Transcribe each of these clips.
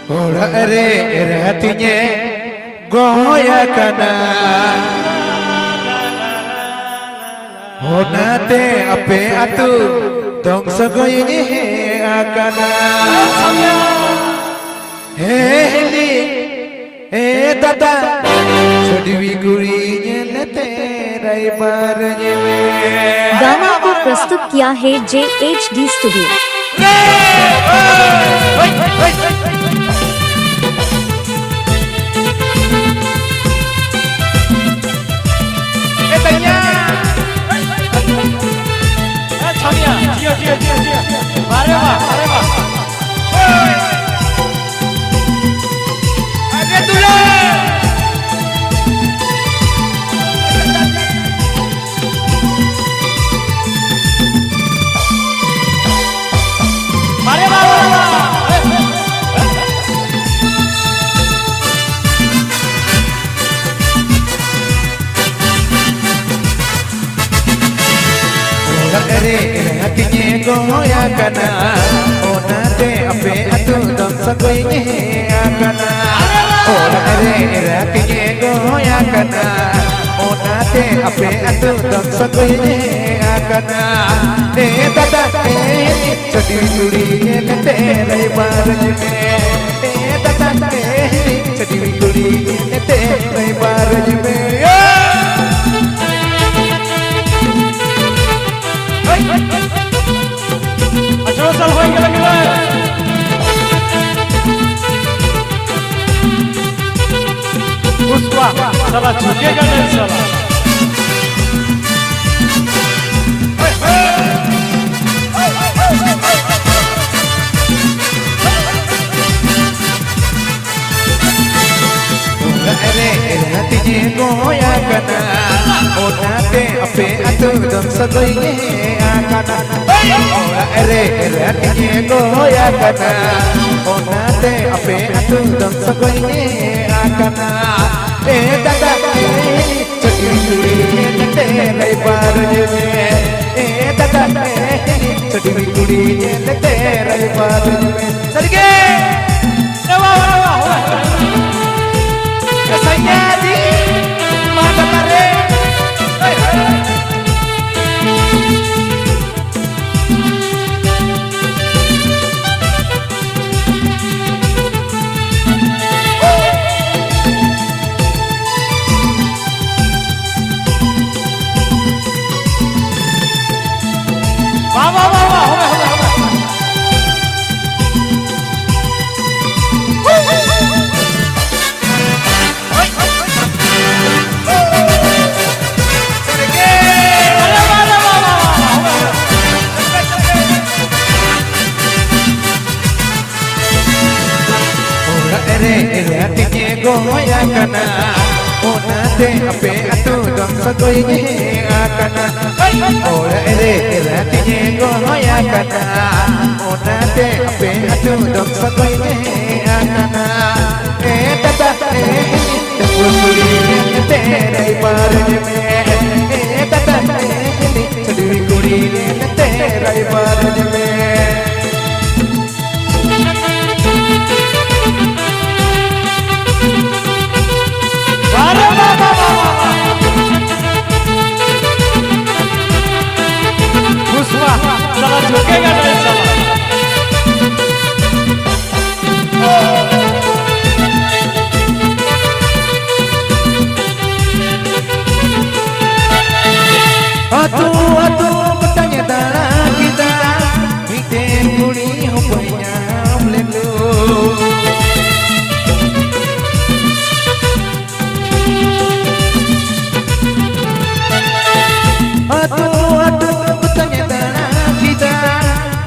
Ora ere hatinya goya kana Honate ape atu dong sagoyini akana Heli tata छोड़ी गुड़ी लते राई मार गाना को प्रस्तुत किया है JHD studio. hatinya goya kana onate ape atu dong sagoyini akana ora hatinya goya kana onate ape atu dong sagoyini akana tata choti guri lete rai baraj me tata choti guri lete rai baraj me चल होएगा लगे पुष्पा साला झुकेगा नहीं साला hatinya goya kana onate ape atu dong sagoyini akana ora hatinya goya kana onate ape atu dong sagoyini akana tata choti guri lete rai baraj me tata choti guri lete rai baraj me sarge Sayadi mata pare hatinya goya kana onate ape atu dong sagoyini akana ora hatinya goya kana onate ape atu dong sagoyini akana tata guri lete rai baraj me tata chodi guri lete rai baraj me Pushpa साला झुकेगा नहीं साला Atu bertanya darah kita bikin guri hubungnya melelu Atu bertanya darah kita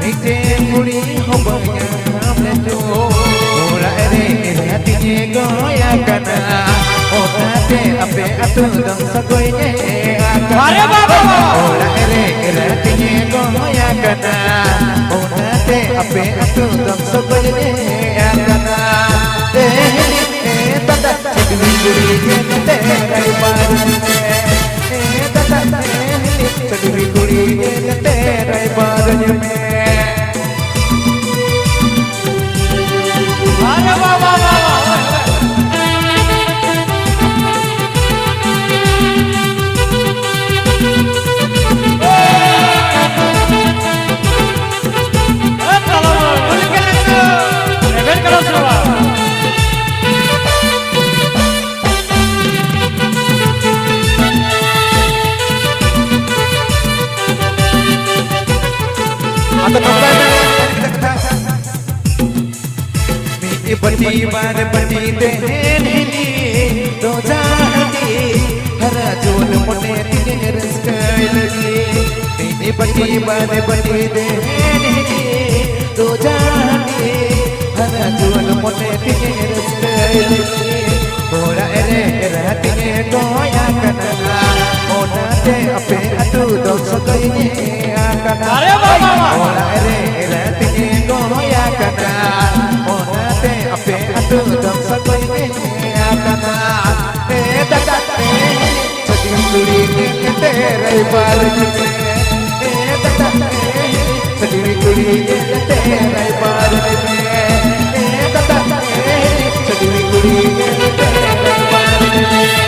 bikin guri hubungnya melelu Ora hatinya goya kana onate ape atu dong sagoyini अरे बाबा ora hatinya goya kana onate ape atu dong sagoyini akana tata chodi guri lete rai baraj me tata chodi guri lete rai baraj me अरे बाबा बड़ी बार बड़ी देनी तो जानी हरा zone मोटे तिने रस्काई लगी बड़ी बार बड़ी देनी तो जानी हरा जोन मोटे तिने रस्काई लगी थोड़ा रे रहती तो या कना ओना ते अपे अटू दो सकई आकना अरे बाबा थोड़ा रे रहती तो या कना ओना ते अपे अटू दो सकई आकना ए दादा छठी कुड़ी के तेरे बार ए दादा छठी कुड़ी के तेरे बार ए दादा छठी कुड़ी के तेरे बार